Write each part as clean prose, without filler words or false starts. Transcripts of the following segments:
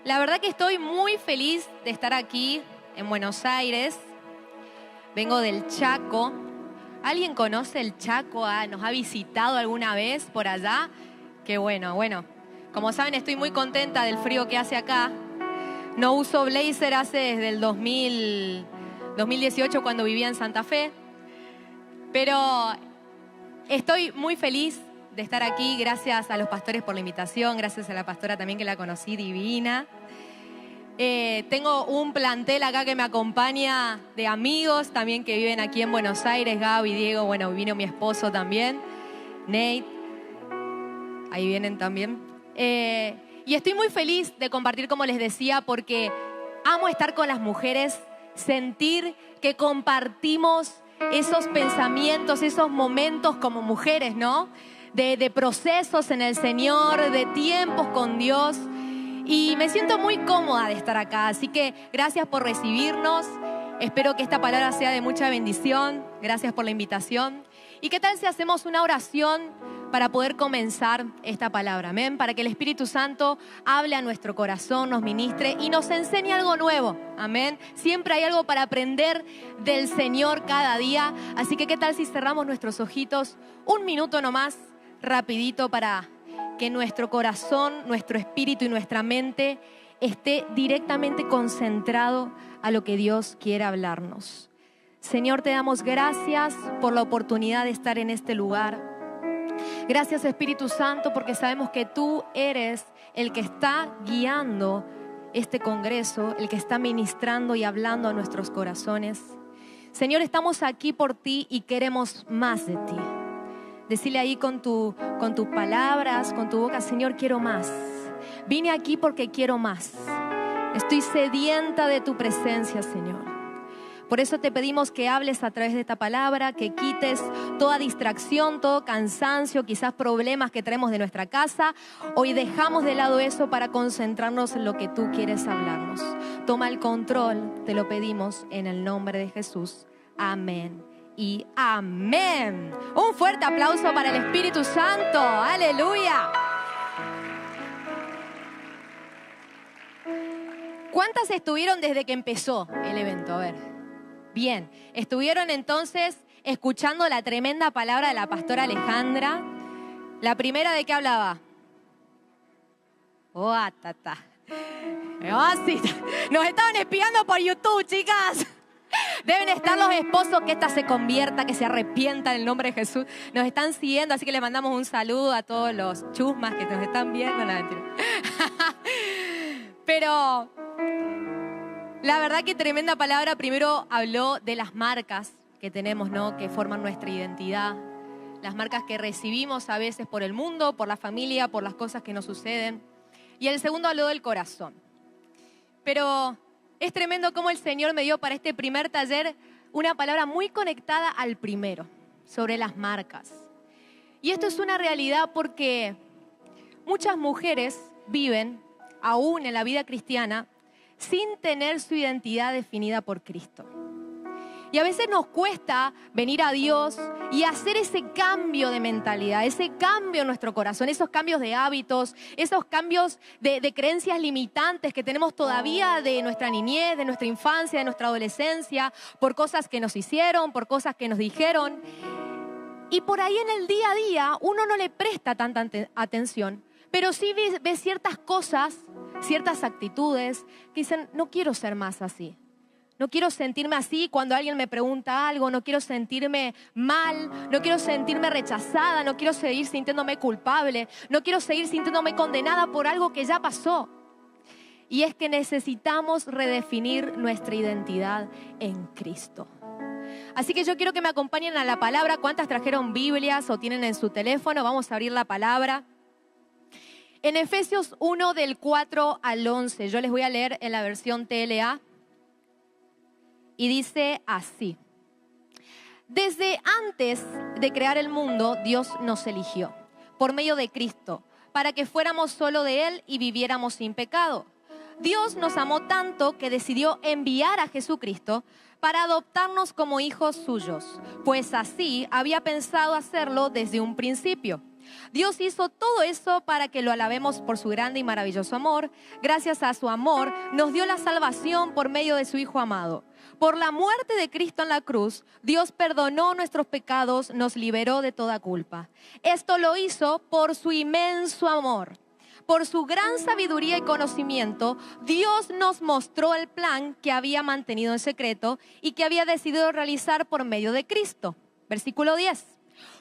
La verdad que estoy muy feliz de estar aquí en Buenos Aires. Vengo del Chaco. ¿Alguien conoce el Chaco? ¿Nos ha visitado alguna vez por allá? Qué bueno. Como saben, estoy muy contenta del frío que hace acá. No uso blazer desde el 2018 cuando vivía en Santa Fe. Pero estoy muy feliz de estar aquí. Gracias a los pastores por la invitación. Gracias a la pastora también, que la conocí, divina. Tengo un plantel acá que me acompaña de amigos también que viven aquí en Buenos Aires. Gaby, Diego, bueno, vino mi esposo también, Nate, ahí vienen también. Y estoy muy feliz de compartir, como les decía, porque amo estar con las mujeres, sentir que compartimos esos pensamientos, esos momentos como mujeres, ¿no? De procesos en el Señor, de tiempos con Dios. Y me siento muy cómoda de estar acá, así que gracias por recibirnos. Espero que esta palabra sea de mucha bendición. Gracias por la invitación. ¿Y qué tal si hacemos una oración para poder comenzar esta palabra? Amén. Para que el Espíritu Santo hable a nuestro corazón, nos ministre y nos enseñe algo nuevo. Amén. Siempre hay algo para aprender del Señor cada día. Así que qué tal si cerramos nuestros ojitos un minuto nomás, rapidito, para que nuestro corazón, nuestro espíritu y nuestra mente esté directamente concentrado a lo que Dios quiere hablarnos. Señor, te damos gracias por la oportunidad de estar en este lugar. Gracias, Espíritu Santo, porque sabemos que tú eres el que está guiando este congreso, el que está ministrando y hablando a nuestros corazones. Señor, estamos aquí por ti y queremos más de ti. Decile ahí con tus palabras, con tu boca: Señor, quiero más. Vine aquí porque quiero más. Estoy sedienta de tu presencia, Señor. Por eso te pedimos que hables a través de esta palabra, que quites toda distracción, todo cansancio, quizás problemas que traemos de nuestra casa. Hoy dejamos de lado eso para concentrarnos en lo que tú quieres hablarnos. Toma el control, te lo pedimos en el nombre de Jesús. Amén y amén. Un fuerte aplauso para el Espíritu Santo. ¡Aleluya! ¿Cuántas estuvieron desde que empezó el evento? A ver. Bien. Estuvieron entonces escuchando la tremenda palabra de la pastora Alejandra. La primera, ¿de qué hablaba? Oh, tata. Oh, sí. Nos estaban espiando por YouTube, chicas. Deben estar los esposos, que esta se convierta, que se arrepienta en el nombre de Jesús. Nos están siguiendo, así que le mandamos un saludo a todos los chusmas que nos están viendo. No, mentira. Pero la verdad que tremenda palabra. Primero habló de las marcas que tenemos, ¿no? Que forman nuestra identidad. Las marcas que recibimos a veces por el mundo, por la familia, por las cosas que nos suceden. Y el segundo habló del corazón. Pero es tremendo cómo el Señor me dio para este primer taller una palabra muy conectada al primero, sobre las marcas. Y esto es una realidad porque muchas mujeres viven, aún en la vida cristiana, sin tener su identidad definida por Cristo. Y a veces nos cuesta venir a Dios y hacer ese cambio de mentalidad, ese cambio en nuestro corazón, esos cambios de hábitos, esos cambios de creencias limitantes que tenemos todavía de nuestra niñez, de nuestra infancia, de nuestra adolescencia, por cosas que nos hicieron, por cosas que nos dijeron. Y por ahí en el día a día uno no le presta tanta atención, pero sí ve ciertas cosas, ciertas actitudes que dicen: no quiero ser más así. No quiero sentirme así cuando alguien me pregunta algo, no quiero sentirme mal, no quiero sentirme rechazada, no quiero seguir sintiéndome culpable, no quiero seguir sintiéndome condenada por algo que ya pasó. Y es que necesitamos redefinir nuestra identidad en Cristo. Así que yo quiero que me acompañen a la palabra. ¿Cuántas trajeron Biblias o tienen en su teléfono? Vamos a abrir la palabra. En Efesios 1, del 4 al 11, yo les voy a leer en la versión TLA. Y dice así: desde antes de crear el mundo, Dios nos eligió por medio de Cristo, para que fuéramos solo de Él y viviéramos sin pecado. Dios nos amó tanto que decidió enviar a Jesucristo para adoptarnos como hijos suyos, pues así había pensado hacerlo desde un principio. Dios hizo todo eso para que lo alabemos por su grande y maravilloso amor. Gracias a su amor nos dio la salvación por medio de su Hijo amado. Por la muerte de Cristo en la cruz, Dios perdonó nuestros pecados, nos liberó de toda culpa. Esto lo hizo por su inmenso amor. Por su gran sabiduría y conocimiento, Dios nos mostró el plan que había mantenido en secreto y que había decidido realizar por medio de Cristo. Versículo 10.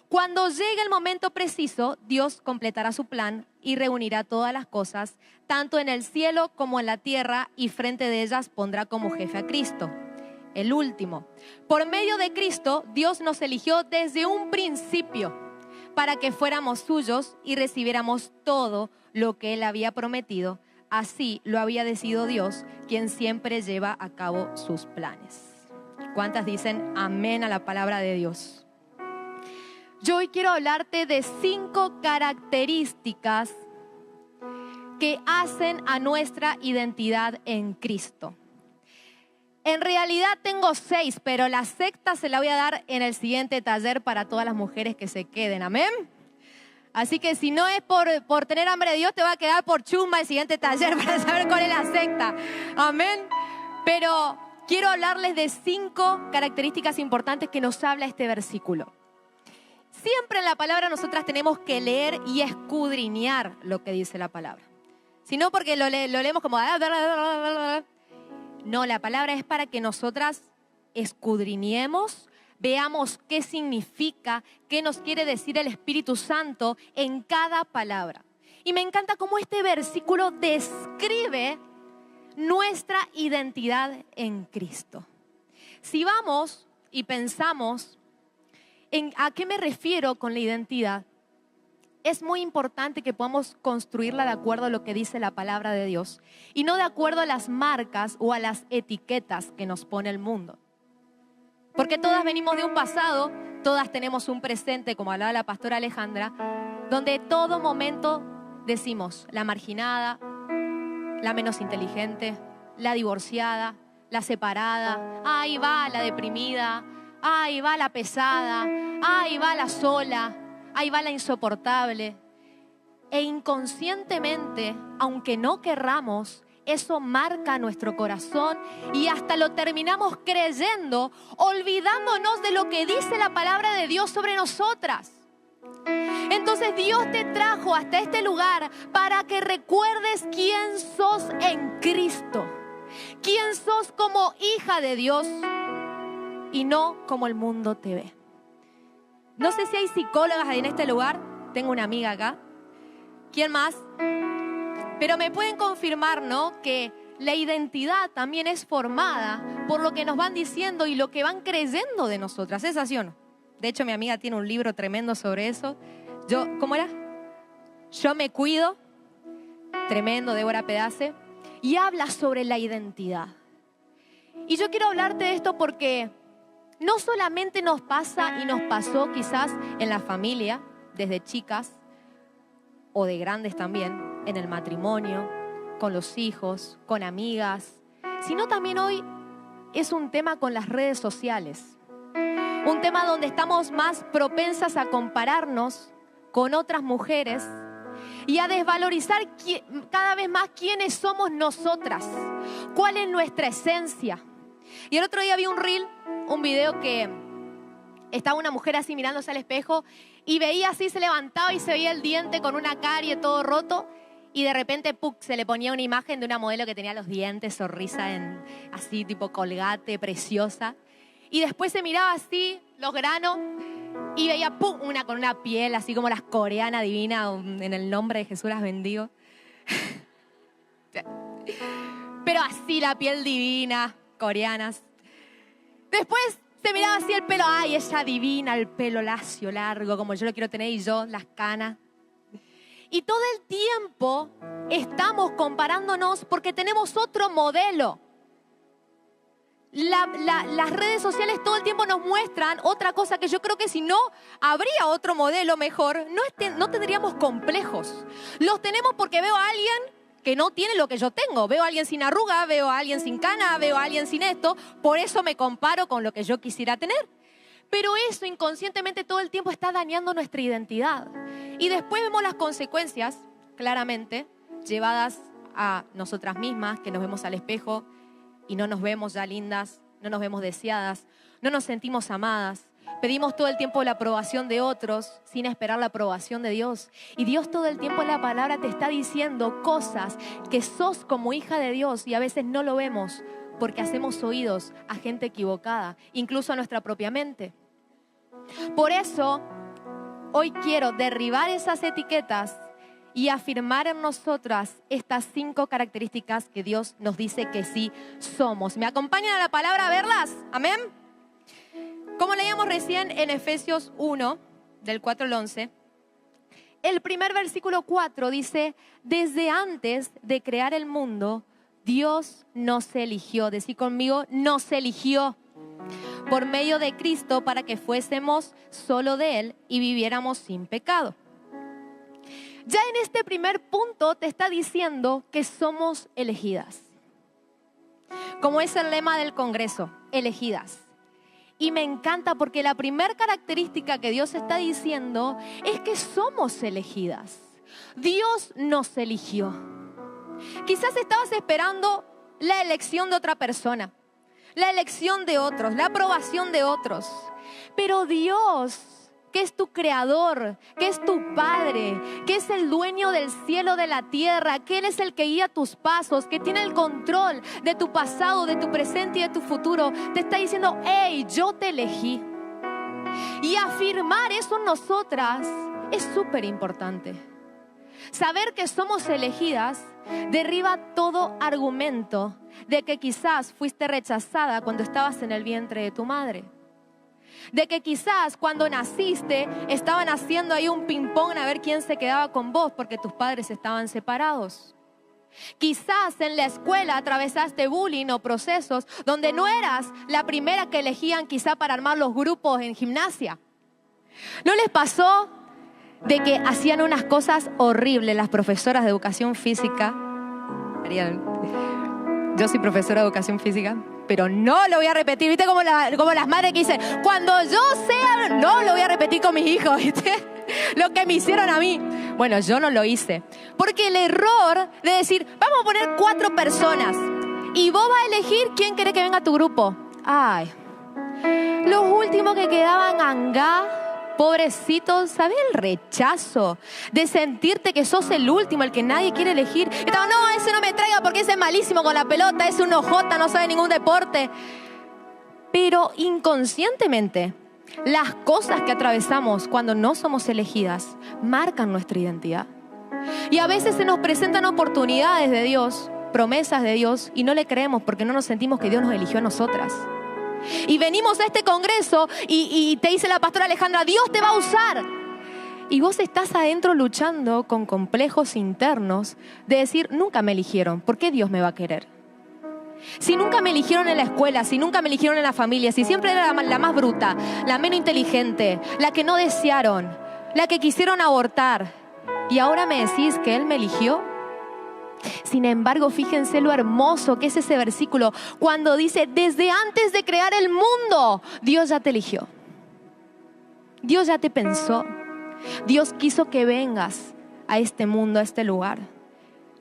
Cuando llegue el momento preciso, Dios completará su plan y reunirá todas las cosas, tanto en el cielo como en la tierra, y frente de ellas pondrá como jefe a Cristo. El último. Por medio de Cristo, Dios nos eligió desde un principio para que fuéramos suyos y recibiéramos todo lo que Él había prometido. Así lo había decidido Dios, quien siempre lleva a cabo sus planes. ¿Cuántas dicen amén a la palabra de Dios? Yo hoy quiero hablarte de 5 características que hacen a nuestra identidad en Cristo. En realidad tengo 6, pero la sexta se la voy a dar en el siguiente taller para todas las mujeres que se queden. ¿Amén? Así que si no es por tener hambre de Dios, te va a quedar por chumba el siguiente taller para saber cuál es la sexta. Amén. Pero quiero hablarles de 5 características importantes que nos habla este versículo. Siempre en la palabra nosotras tenemos que leer y escudriñar lo que dice la palabra. Si no, porque lo leemos como... No, la palabra es para que nosotras escudriñemos, veamos qué significa, qué nos quiere decir el Espíritu Santo en cada palabra. Y me encanta cómo este versículo describe nuestra identidad en Cristo. Si vamos y pensamos en a qué me refiero con la identidad, es muy importante que podamos construirla de acuerdo a lo que dice la palabra de Dios y no de acuerdo a las marcas o a las etiquetas que nos pone el mundo. Porque todas venimos de un pasado, todas tenemos un presente, como hablaba la pastora Alejandra, donde todo momento decimos la marginada, la menos inteligente, la divorciada, la separada, ahí va la deprimida, ahí va la pesada, ahí va la sola, ahí va la insoportable. E inconscientemente, aunque no querramos, eso marca nuestro corazón y hasta lo terminamos creyendo, olvidándonos de lo que dice la palabra de Dios sobre nosotras. Entonces Dios te trajo hasta este lugar para que recuerdes quién sos en Cristo, quién sos como hija de Dios y no como el mundo te ve. No sé si hay psicólogas en este lugar. Tengo una amiga acá. ¿Quién más? Pero me pueden confirmar, ¿no?, que la identidad también es formada por lo que nos van diciendo y lo que van creyendo de nosotras. ¿Es así o no? De hecho, mi amiga tiene un libro tremendo sobre eso. ¿Cómo era? Yo me cuido. Tremendo, Débora Pedace. Y habla sobre la identidad. Y yo quiero hablarte de esto porque no solamente nos pasa y nos pasó quizás en la familia, desde chicas o de grandes también, en el matrimonio, con los hijos, con amigas, sino también hoy es un tema con las redes sociales. Un tema donde estamos más propensas a compararnos con otras mujeres y a desvalorizar cada vez más quiénes somos nosotras, cuál es nuestra esencia. Y el otro día vi un video que estaba una mujer así mirándose al espejo y veía así, se levantaba y se veía el diente con una carie todo roto y de repente se le ponía una imagen de una modelo que tenía los dientes, sonrisa así tipo Colgate, preciosa, y después se miraba así los granos y veía una con una piel así como las coreanas divinas, en el nombre de Jesús las bendigo. Pero así la piel divina, coreanas. Después se miraba así el pelo, ay, ella divina, el pelo lacio, largo, como yo lo quiero tener, y yo, las canas. Y todo el tiempo estamos comparándonos porque tenemos otro modelo. Las redes sociales todo el tiempo nos muestran otra cosa que yo creo que si no habría otro modelo mejor, no tendríamos complejos. Los tenemos porque veo a alguien que no tiene lo que yo tengo. Veo a alguien sin arruga, veo a alguien sin cana, veo a alguien sin esto. Por eso me comparo con lo que yo quisiera tener. Pero eso inconscientemente todo el tiempo está dañando nuestra identidad. Y después vemos las consecuencias, claramente, llevadas a nosotras mismas, que nos vemos al espejo y no nos vemos ya lindas, no nos vemos deseadas, no nos sentimos amadas. Pedimos todo el tiempo la aprobación de otros sin esperar la aprobación de Dios. Y Dios todo el tiempo en la palabra te está diciendo cosas que sos como hija de Dios y a veces no lo vemos porque hacemos oídos a gente equivocada, incluso a nuestra propia mente. Por eso, hoy quiero derribar esas etiquetas y afirmar en nosotras estas 5 características que Dios nos dice que sí somos. ¿Me acompañan a la palabra a verlas? ¿Amén? Como leíamos recién en Efesios 1, del 4 al 11, el primer versículo 4 dice: desde antes de crear el mundo, Dios nos eligió. Decí conmigo, nos eligió por medio de Cristo para que fuésemos solo de Él y viviéramos sin pecado. Ya en este primer punto te está diciendo que somos elegidas. Como es el lema del Congreso, elegidas. Y me encanta porque la primera característica que Dios está diciendo es que somos elegidas. Dios nos eligió. Quizás estabas esperando la elección de otra persona, la elección de otros, la aprobación de otros. Pero Dios, que es tu creador, que es tu padre, que es el dueño del cielo, de la tierra, que Él es el que guía tus pasos, que tiene el control de tu pasado, de tu presente y de tu futuro, te está diciendo: hey, yo te elegí. Y afirmar eso en nosotras es súper importante. Saber que somos elegidas derriba todo argumento de que quizás fuiste rechazada cuando estabas en el vientre de tu madre. De que quizás cuando naciste estaban haciendo ahí un ping-pong a ver quién se quedaba con vos porque tus padres estaban separados. Quizás en la escuela atravesaste bullying o procesos donde no eras la primera que elegían quizá para armar los grupos en gimnasia. ¿No les pasó de que hacían unas cosas horribles las profesoras de educación física? Yo soy profesora de educación física, pero no lo voy a repetir. ¿Viste como las madres que dicen: cuando yo sea, no lo voy a repetir con mis hijos, ¿viste? Lo que me hicieron a mí. Bueno, yo no lo hice. Porque el error de decir: vamos a poner 4 personas y vos vas a elegir quién querés que venga a tu grupo. Ay, los últimos que quedaban angá, pobrecitos, ¿sabes el rechazo de sentirte que sos el último, el que nadie quiere elegir? Estaban: no, ese no me traiga porque ese es malísimo con la pelota, ese es un ojota, no sabe ningún deporte. Pero inconscientemente, las cosas que atravesamos cuando no somos elegidas marcan nuestra identidad. Y a veces se nos presentan oportunidades de Dios, promesas de Dios, y no le creemos porque no nos sentimos que Dios nos eligió a nosotras. Y venimos a este congreso y te dice la pastora Alejandra: Dios te va a usar. Y vos estás adentro luchando con complejos internos de decir: nunca me eligieron, ¿por qué Dios me va a querer? Si nunca me eligieron en la escuela, si nunca me eligieron en la familia, si siempre era la más bruta, la menos inteligente, la que no desearon, la que quisieron abortar, y ahora me decís que Él me eligió. Sin embargo, fíjense lo hermoso que es ese versículo cuando dice: desde antes de crear el mundo, Dios ya te eligió. Dios ya te pensó. Dios quiso que vengas a este mundo, a este lugar.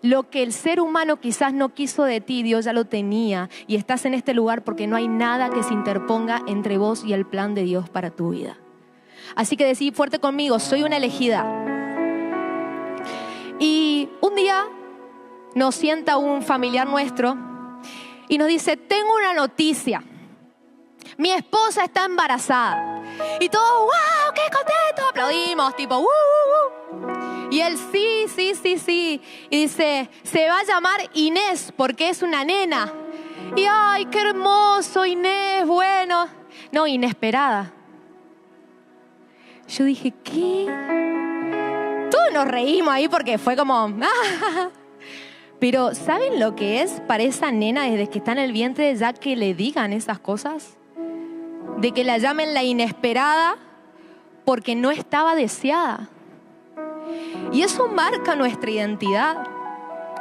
Lo que el ser humano quizás no quiso de ti, Dios ya lo tenía. Y estás en este lugar porque no hay nada que se interponga entre vos y el plan de Dios para tu vida. Así que decí fuerte conmigo: soy una elegida. Y un día nos sienta un familiar nuestro y nos dice: tengo una noticia, mi esposa está embarazada. Y todos: ¡wow! ¡Qué contento! Aplaudimos, tipo Y él: sí. Y dice: se va a llamar Inés porque es una nena. Y ¡ay, qué hermoso, Inés! Bueno, no, inesperada. Yo dije: ¿qué? Todos nos reímos ahí porque fue como... Pero ¿saben lo que es para esa nena desde que está en el vientre ya que le digan esas cosas? De que la llamen la inesperada porque no estaba deseada. Y eso marca nuestra identidad.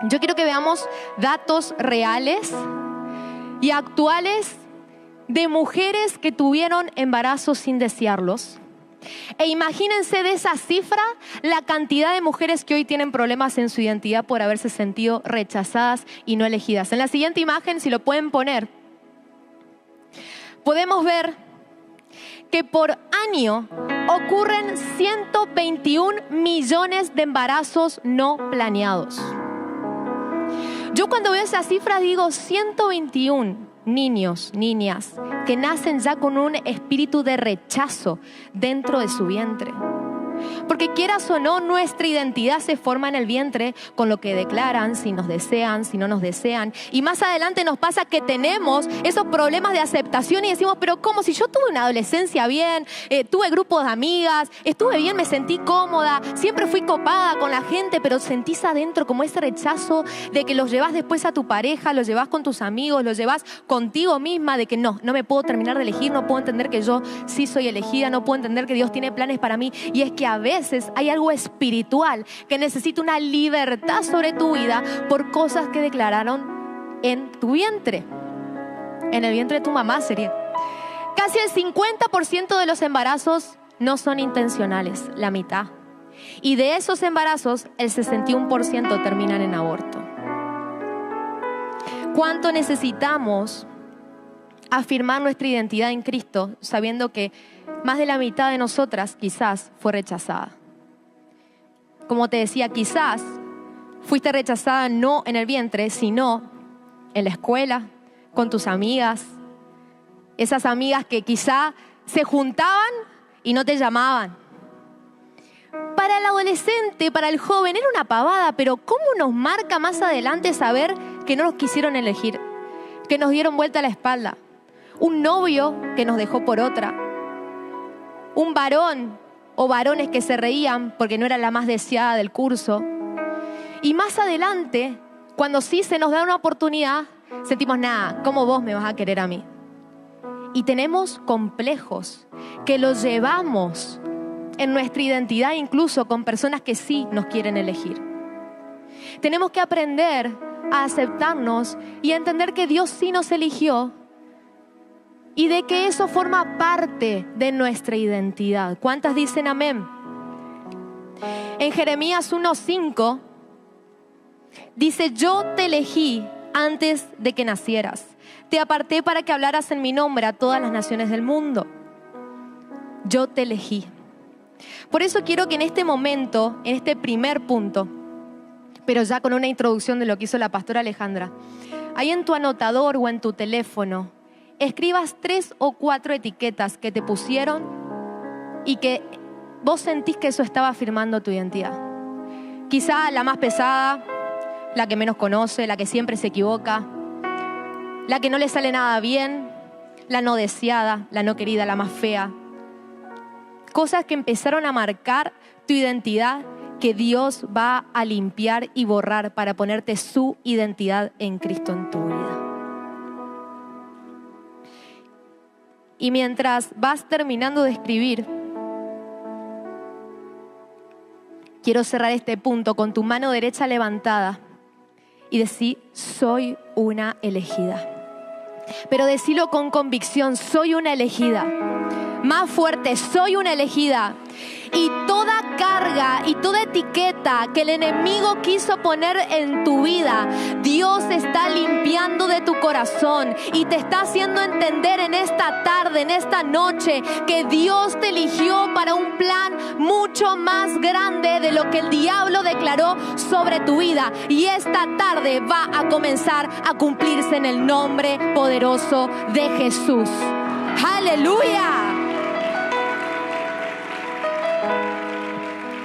Yo quiero que veamos datos reales y actuales de mujeres que tuvieron embarazos sin desearlos. E imagínense de esa cifra la cantidad de mujeres que hoy tienen problemas en su identidad por haberse sentido rechazadas y no elegidas. En la siguiente imagen, si lo pueden poner, podemos ver que por año ocurren 121 millones de embarazos no planeados. Yo cuando veo esa cifra digo 121 niños, niñas, que nacen ya con un espíritu de rechazo dentro de su vientre. Porque quieras o no, nuestra identidad se forma en el vientre con lo que declaran, si nos desean, si no nos desean. Y más adelante nos pasa que tenemos esos problemas de aceptación y decimos, pero ¿cómo? Si yo tuve una adolescencia bien, tuve grupos de amigas, estuve bien, me sentí cómoda, siempre fui copada con la gente, pero sentís adentro como ese rechazo de que los llevas después a tu pareja, los llevas con tus amigos, los llevas contigo misma, de que no me puedo terminar de elegir, no puedo entender que yo sí soy elegida, no puedo entender que Dios tiene planes para mí. Y es que a veces hay algo espiritual que necesita una libertad sobre tu vida por cosas que declararon en tu vientre. En el vientre de tu mamá sería. Casi el 50% de los embarazos no son intencionales, la mitad. Y de esos embarazos, el 61% terminan en aborto. ¿Cuánto necesitamos afirmar nuestra identidad en Cristo sabiendo que más de la mitad de nosotras quizás fue rechazada? Como te decía, quizás fuiste rechazada no en el vientre, sino en la escuela, con tus amigas. Esas amigas que quizá se juntaban y no te llamaban. Para el adolescente, para el joven, era una pavada, pero ¿cómo nos marca más adelante saber que no nos quisieron elegir? Que nos dieron vuelta a la espalda. Un novio que nos dejó por otra. Un varón o varones que se reían porque no era la más deseada del curso. Y más adelante, cuando sí se nos da una oportunidad, sentimos, nada, ¿cómo vos me vas a querer a mí? Y tenemos complejos que los llevamos en nuestra identidad, incluso con personas que sí nos quieren elegir. Tenemos que aprender a aceptarnos y a entender que Dios sí nos eligió y de que eso forma parte de nuestra identidad. ¿Cuántas dicen amén? En Jeremías 1:5 dice, yo te elegí antes de que nacieras. Te aparté para que hablaras en mi nombre a todas las naciones del mundo. Yo te elegí. Por eso quiero que en este momento, en este primer punto, pero ya con una introducción de lo que hizo la pastora Alejandra, ahí en tu anotador o en tu teléfono, escribas 3 o 4 etiquetas que te pusieron y que vos sentís que eso estaba afirmando tu identidad. Quizá la más pesada, la que menos conoce, la que siempre se equivoca, la que no le sale nada bien, la no deseada, la no querida, la más fea. Cosas que empezaron a marcar tu identidad que Dios va a limpiar y borrar para ponerte su identidad en Cristo en tu vida. Y mientras vas terminando de escribir, quiero cerrar este punto con tu mano derecha levantada y decir, soy una elegida. Pero decilo con convicción, soy una elegida. Más fuerte, soy una elegida. Y toda carga y toda etiqueta que el enemigo quiso poner en tu vida, Dios está limpiando de tu corazón y te está haciendo entender en esta tarde, en esta noche, que Dios te eligió para un plan mucho más grande de lo que el diablo declaró sobre tu vida. Y esta tarde va a comenzar a cumplirse en el nombre poderoso de Jesús. ¡Aleluya!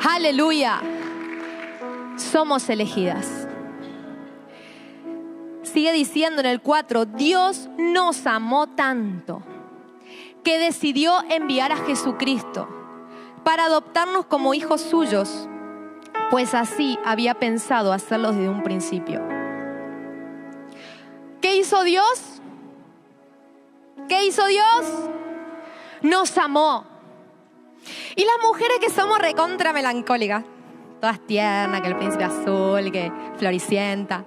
¡Aleluya! Somos elegidas. Sigue diciendo en el 4, Dios nos amó tanto que decidió enviar a Jesucristo para adoptarnos como hijos suyos, pues así había pensado hacerlo desde un principio. ¿Qué hizo Dios? ¿Qué hizo Dios? Nos amó. Y las mujeres que somos recontra melancólicas, todas tiernas, que el príncipe azul, que Floricienta,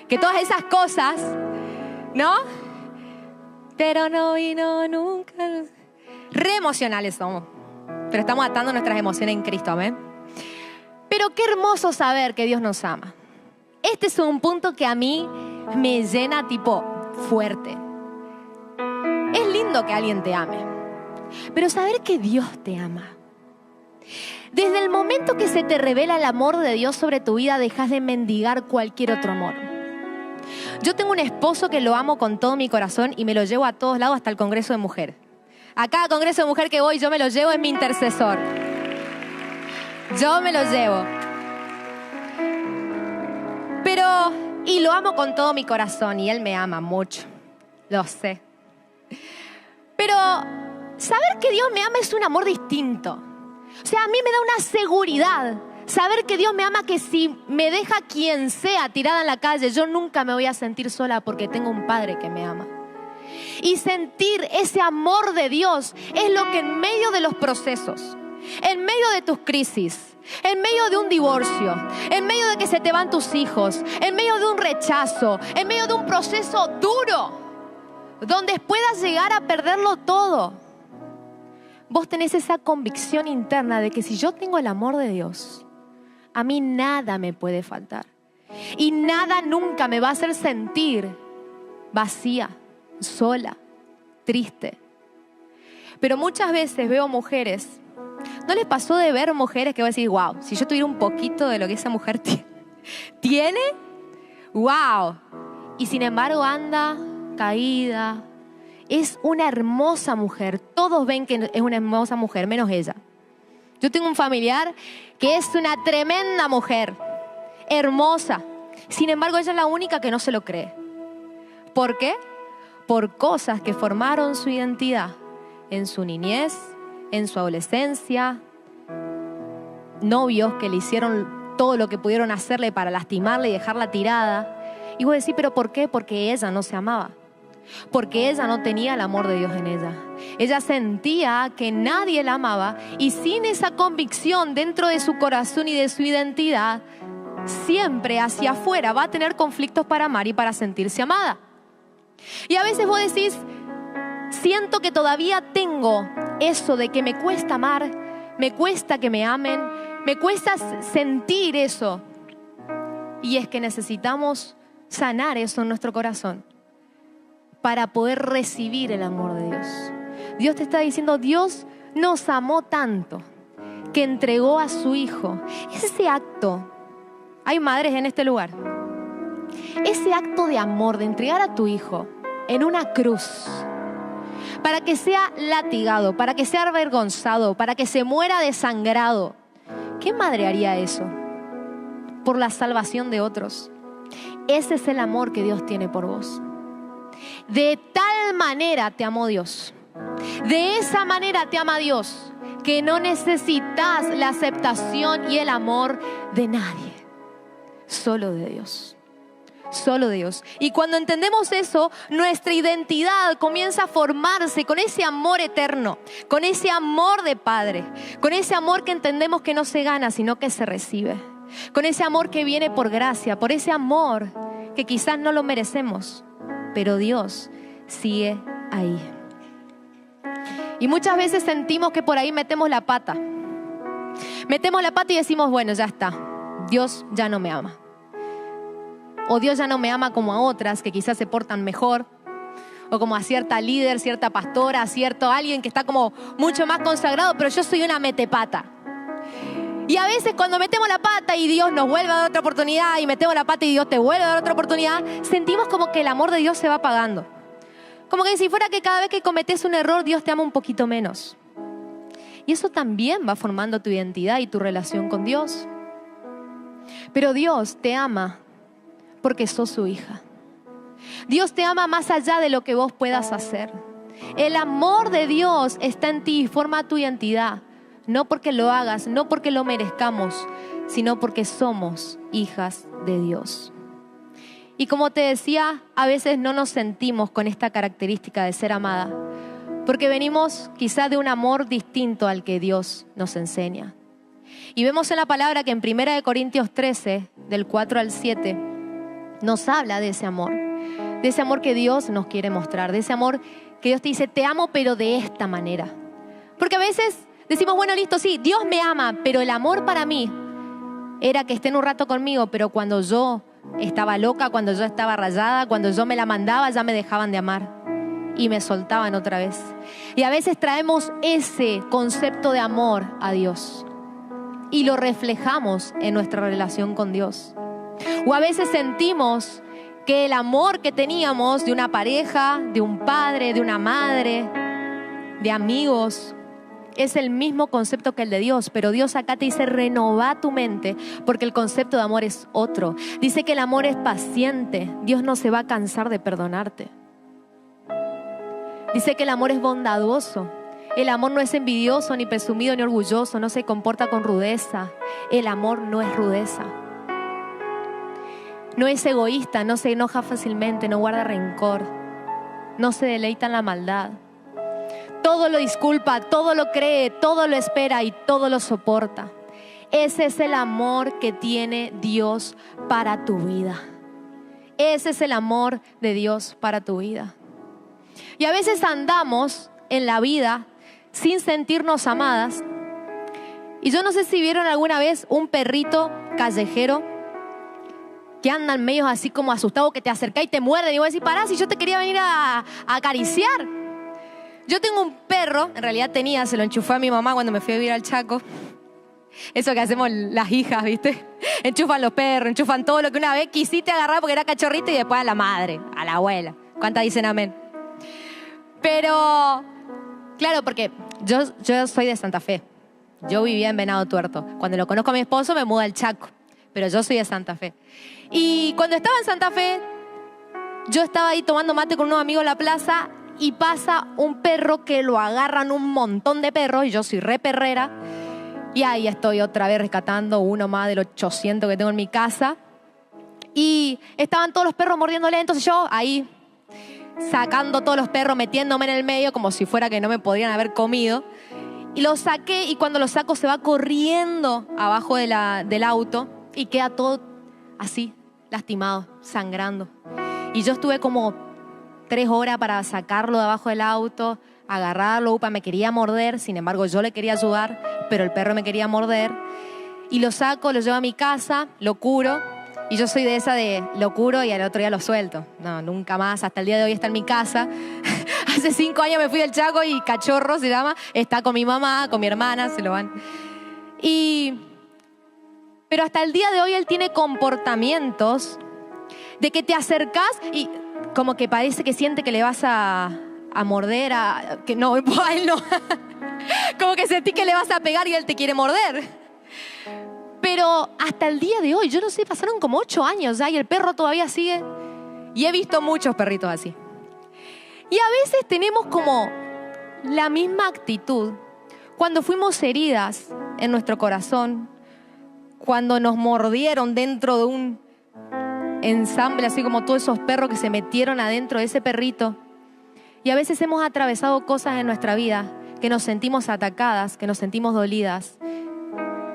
que todas esas cosas, ¿no? Pero no vino nunca. Re emocionales somos. pero estamos atando nuestras emociones en Cristo, amén. Pero qué hermoso saber que Dios nos ama. Este es un punto que a mí me llena tipo fuerte. Es lindo que alguien te ame, pero saber que Dios te ama. Desde el momento que se te revela el amor de Dios sobre tu vida, dejas de mendigar cualquier otro amor. Yo tengo un esposo que lo amo con todo mi corazón y me lo llevo a todos lados, hasta el Congreso de Mujer. A cada Congreso de Mujer que voy, yo me lo llevo, es mi intercesor. Yo me lo llevo. Y lo amo con todo mi corazón y él me ama mucho. Lo sé. Pero saber que Dios me ama es un amor distinto. O sea, a mí me da una seguridad saber que Dios me ama, que si me deja quien sea tirada en la calle, yo nunca me voy a sentir sola porque tengo un Padre que me ama. Y sentir ese amor de Dios es lo que en medio de los procesos, en medio de tus crisis, en medio de un divorcio, en medio de que se te van tus hijos, en medio de un rechazo, en medio de un proceso duro, donde puedas llegar a perderlo todo, vos tenés esa convicción interna de que si yo tengo el amor de Dios, a mí nada me puede faltar. Y nada nunca me va a hacer sentir vacía, sola, triste. Pero muchas veces veo mujeres. ¿No les pasó de ver mujeres que voy a decir, wow, si yo tuviera un poquito de lo que esa mujer tiene? ¡Wow! Y sin embargo anda caída. Es una hermosa mujer. Todos ven que es una hermosa mujer, menos ella. Yo tengo un familiar que es una tremenda mujer, hermosa. Sin embargo, ella es la única que no se lo cree. ¿Por qué? Por cosas que formaron su identidad en su niñez, en su adolescencia, novios que le hicieron todo lo que pudieron hacerle para lastimarla y dejarla tirada. Y vos decís, ¿pero por qué? Porque ella no se amaba. Porque ella no tenía el amor de Dios en ella. Ella sentía que nadie la amaba y sin esa convicción dentro de su corazón y de su identidad, siempre hacia afuera va a tener conflictos para amar y para sentirse amada. Y a veces vos decís, siento que todavía tengo eso de que me cuesta amar, me cuesta que me amen, me cuesta sentir eso. Y es que necesitamos sanar eso en nuestro corazón para poder recibir el amor de Dios. Dios te está diciendo, Dios nos amó tanto que entregó a su Hijo. Es ese acto, hay madres en este lugar, ese acto de amor, de entregar a tu Hijo en una cruz, para que sea latigado, para que sea avergonzado, para que se muera desangrado. ¿Qué madre haría eso por la salvación de otros? Ese es el amor que Dios tiene por vos. De tal manera te amó Dios. De esa manera te ama Dios, que no necesitas la aceptación y el amor de nadie. Solo de Dios. Solo Dios. Y cuando entendemos eso, nuestra identidad comienza a formarse con ese amor eterno, con ese amor de Padre, con ese amor que entendemos que no se gana, sino que se recibe, con ese amor que viene por gracia, por ese amor que quizás no lo merecemos, pero Dios sigue ahí. Y muchas veces sentimos que por ahí metemos la pata. Metemos la pata y decimos, bueno, ya está, Dios ya no me ama. O Dios ya no me ama como a otras que quizás se portan mejor, o como a cierta líder, cierta pastora, a cierto alguien que está como mucho más consagrado, pero yo soy una metepata. Y a veces cuando metemos la pata y Dios nos vuelve a dar otra oportunidad, y metemos la pata y Dios te vuelve a dar otra oportunidad, sentimos como que el amor de Dios se va apagando. Como que si fuera que cada vez que cometes un error, Dios te ama un poquito menos. Y eso también va formando tu identidad y tu relación con Dios. Pero Dios te ama porque sos su hija. Dios te ama más allá de lo que vos puedas hacer. El amor de Dios está en ti y forma tu identidad. No porque lo hagas, no porque lo merezcamos, sino porque somos hijas de Dios. Y como te decía, a veces no nos sentimos con esta característica de ser amada, porque venimos quizá de un amor distinto al que Dios nos enseña. Y vemos en la palabra que en 1 Corintios 13, del 4 al 7, nos habla de ese amor que Dios nos quiere mostrar, de ese amor que Dios te dice, te amo pero de esta manera. Porque a veces decimos, bueno, listo, sí, Dios me ama, pero el amor para mí era que estén un rato conmigo, pero cuando yo estaba loca, cuando yo estaba rayada, cuando yo me la mandaba, ya me dejaban de amar y me soltaban otra vez. Y a veces traemos ese concepto de amor a Dios y lo reflejamos en nuestra relación con Dios. O a veces sentimos que el amor que teníamos de una pareja, de un padre, de una madre, de amigos, es el mismo concepto que el de Dios, pero Dios acá te dice, renová tu mente, porque el concepto de amor es otro. Dice que el amor es paciente, Dios no se va a cansar de perdonarte. Dice que el amor es bondadoso, el amor no es envidioso, ni presumido, ni orgulloso, no se comporta con rudeza. El amor no es rudeza. No es egoísta, no se enoja fácilmente, no guarda rencor, no se deleita en la maldad. Todo lo disculpa, todo lo cree, todo lo espera y todo lo soporta. Ese es el amor que tiene Dios para tu vida. Ese es el amor de Dios para tu vida. Y a veces andamos en la vida sin sentirnos amadas. Y yo no sé si vieron alguna vez un perrito callejero que andan medio así como asustados, que te acerca y te muerden. Y vos decís, pará, si yo te quería venir a acariciar. Yo tengo un perro, en realidad tenía, se lo enchufé a mi mamá cuando me fui a vivir al Chaco. Eso que hacemos las hijas, ¿viste? Enchufan los perros, enchufan todo lo que una vez quisiste agarrar porque era cachorrito y después a la madre, a la abuela. ¿Cuántas dicen amén? Pero, claro, porque yo soy de Santa Fe. Yo vivía en Venado Tuerto. Cuando lo conozco a mi esposo me muda al Chaco, pero yo soy de Santa Fe. Y cuando estaba en Santa Fe, yo estaba ahí tomando mate con unos amigos en la plaza y pasa un perro que lo agarran un montón de perros y yo soy re perrera. Y ahí estoy otra vez rescatando uno más de los 800 que tengo en mi casa. Y estaban todos los perros mordiéndole, entonces yo ahí sacando todos los perros, metiéndome en el medio como si fuera que no me podrían haber comido. Y lo saqué y cuando lo saco se va corriendo abajo del auto y queda todo así, lastimado, sangrando. Y yo estuve como 3 horas para sacarlo de abajo del auto, agarrarlo, upa, me quería morder, sin embargo yo le quería ayudar, pero el perro me quería morder. Y lo saco, lo llevo a mi casa, lo curo, y yo soy de esa de lo curo y al otro día lo suelto. No, nunca más, hasta el día de hoy está en mi casa. Hace 5 años me fui del Chaco y Cachorro se llama, está con mi mamá, con mi hermana, se lo van. Pero hasta el día de hoy él tiene comportamientos de que te acercás y como que parece que siente que le vas a morder, que no, a él no. Como que sentí que le vas a pegar y él te quiere morder. Pero hasta el día de hoy, yo no sé, pasaron como 8 años ya y el perro todavía sigue. Y he visto muchos perritos así. Y a veces tenemos como la misma actitud cuando fuimos heridas en nuestro corazón, cuando nos mordieron dentro de un ensamble, así como todos esos perros que se metieron adentro de ese perrito. Y a veces hemos atravesado cosas en nuestra vida que nos sentimos atacadas, que nos sentimos dolidas,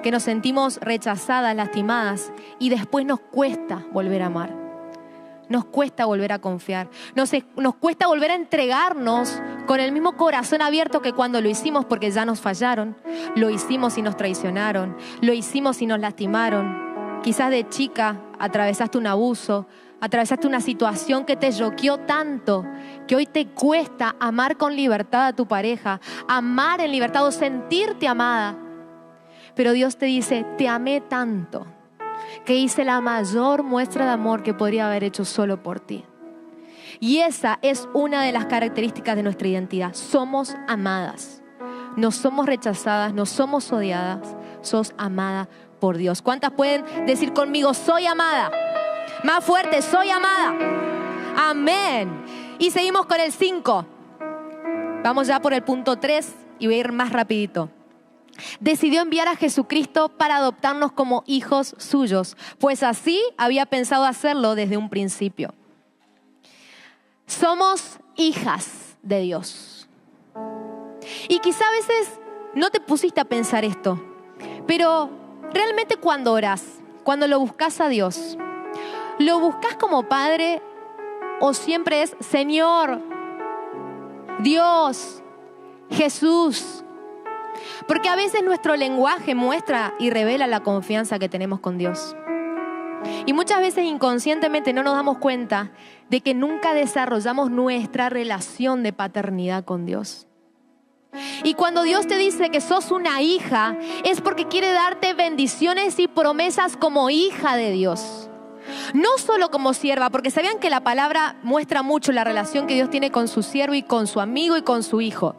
que nos sentimos rechazadas, lastimadas, y después nos cuesta volver a amar. Nos cuesta volver a confiar. Nos cuesta volver a entregarnos con el mismo corazón abierto que cuando lo hicimos, porque ya nos fallaron. Lo hicimos y nos traicionaron. Lo hicimos y nos lastimaron. Quizás de chica atravesaste un abuso, atravesaste una situación que te choqueó tanto que hoy te cuesta amar con libertad a tu pareja, amar en libertad o sentirte amada. Pero Dios te dice, te amé tanto que hice la mayor muestra de amor que podría haber hecho solo por ti. Y esa es una de las características de nuestra identidad. Somos amadas. No somos rechazadas, no somos odiadas. Sos amada por Dios. ¿Cuántas pueden decir conmigo, soy amada? Más fuerte, soy amada. Amén. Y seguimos con el 5. Vamos ya por el punto 3 y voy a ir más rapidito. Decidió enviar a Jesucristo para adoptarnos como hijos suyos, pues así había pensado hacerlo desde un principio. Somos hijas de Dios. Y quizá a veces no te pusiste a pensar esto, pero realmente cuando orás, cuando lo buscas a Dios, ¿lo buscas como Padre o siempre es Señor, Dios, Jesús, Porque a veces nuestro lenguaje muestra y revela la confianza que tenemos con Dios. Y muchas veces inconscientemente no nos damos cuenta de que nunca desarrollamos nuestra relación de paternidad con Dios. Y cuando Dios te dice que sos una hija, es porque quiere darte bendiciones y promesas como hija de Dios. No solo como sierva, porque sabían que la palabra muestra mucho la relación que Dios tiene con su siervo y con su amigo y con su hijo.